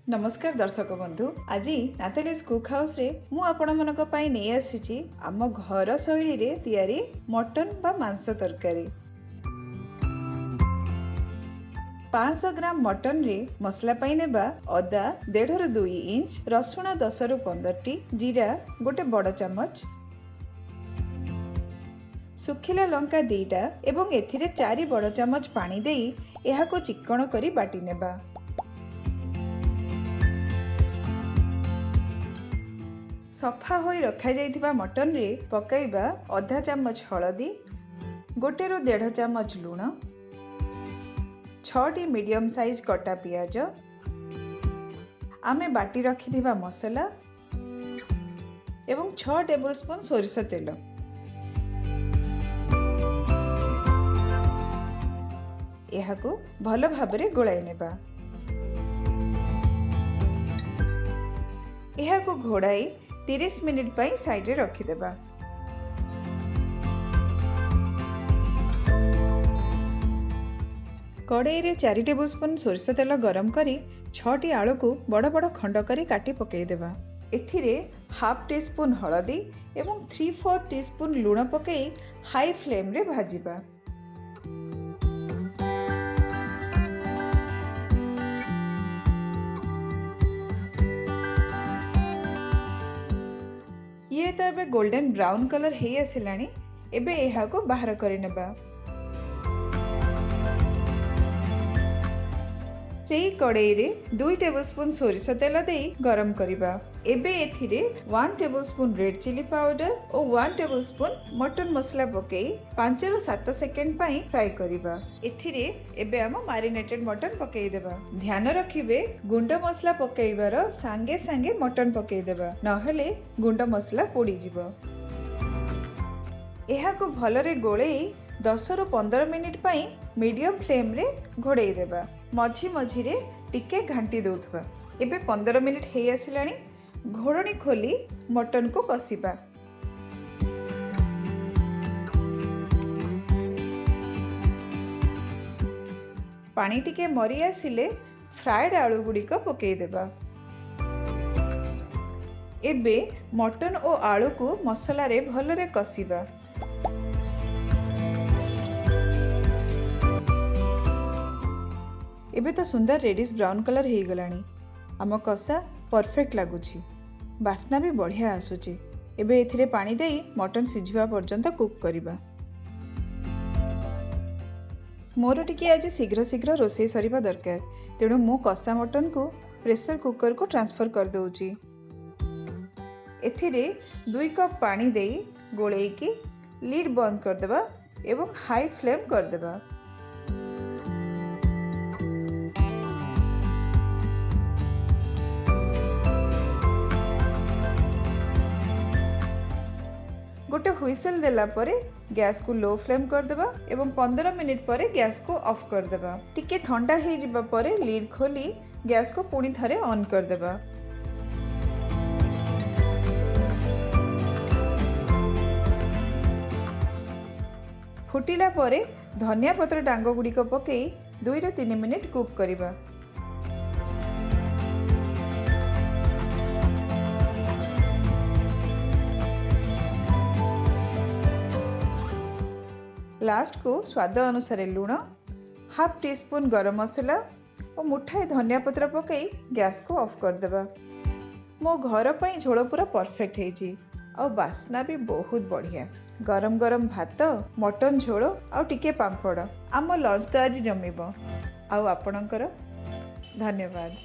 नमस्कार दर्शक बंधु। आज नातालीज कुक हाउस रे मु आपण मनक पई नै आसीची आम घर शैली रे तयारी मटन बा मांस तरकारी। 500 ग्राम मटन रे मसला पई नेबा अदा 1.5 ରୁ 2 इंच, रसुण 10 ରୁ 15 टी, जीरा गोटे बड़ चमच, सुखिला लंका 2टा एवं एथिरे 4 बड़ चमच पानी देई एहाको चिक्कण करी बाटी नेबा। सफा होई रखा जाइथिबा मटन रे पकाइबा आधा चमच हलदी, 1 ରୁ 1.5 चमच लूण, 6टी मीडियम साइज कटा पियाज, आमे बाटी रखिथिबा मसला एवं 6 टेबल स्पून सोरिष तेल। एहाको भल भाबरे गोळाई नेबा। एहाको घोड़ाई 30 मिनिट पई साइड रे रखि देबा। कड़ाई रे 4 टेबल स्पून सोरिष तेल गरम करी 6टी आलू को बड़ बड़ खंड करी काटी पकई देबा। एथिरे हाफ टी स्पून हलदी एवं 3/4 टी स्पून लूण पकई हाई फ्लेम रे भाजिबा। ये तो एबे गोल्डन ब्राउन कलर हे आसिलानी। एबे एहा को बाहर करि नेबा। सेही कड़ाई रे 2 टेबल स्पून सोरिष तेल देई गरम करिबा। एबे एथिरे 1 tablespoon red chilli powder और 1 टेबल स्पून मटन मसला पकई 5 ରୁ 7 सेकेंड पई फ्राई करिबा। एथिरे एबे हम मैरिनेटेड मटन पकई देबा। ध्यान रखिबे गुंड मसला पकईबार संगे संगे मटन पकई देबा, नहले गुंड मसला पोड़ी जिवो। एहा को भलरे गोळेई 10 ରୁ 15 मिनिट पई मीडियम फ्लेम रे घोड़ेई देबा। मझी मझी रे टिके घांटी दउथबा। एबे 15 मिनिट हे आसिलानी। घोड़नी खोली मटन को कसिबा। पानी टिके मरी आसिले फ्राइड आलू गुड़िक पकई देबा। एबे मटन और आलू को मसला रे भलरे कसिबा। एबे तो सुंदर रेडिश ब्राउन कलर हे गलानी। आम कषा परफेक्ट लागुची, बास्ना भी बढ़िया आसुची। एबे एथिरे पानी देई मटन सिझिबा पर्यंत कुक करिबा। मोर टिके आज शीघ्र शीघ्र रोषेई सरिबा दरकार, तेणु मु कषा मटन को प्रेशर कुकर को ट्रांसफर कर दउची। एथिरे 2 कप पानी देई गोळेई की लीड बंद कर देबा एवं हाई फ्लेम कर देबा। गोटे हुइसेल देला परे गैस को लो फ्लेम कर देबा एवं 15 मिनिट परे गैस को ऑफ कर देबा। टिके ठंडा हे जिबा परे लीड खोली गैस को पुणी थरे ऑन कर देबा। फुटिला परे धनिया पत्र डांग गुड़िक पकई 2 ରୁ 3 मिनिट कुक करिबा। लास्ट को स्वाद अनुसार लूण, हाफ टी स्पून गरम मसला और मुठाए धनिया पत्र पकई गैस को ऑफ कर देबा। मो घर पई झोल पूरा परफेक्ट हेजी और बास्ना भी बहुत बढ़िया। गरम गरम भात, मटन झोल और टिके पांपड़। आम लंच तो आज जमिबो। आउ आपणकर धन्यवाद।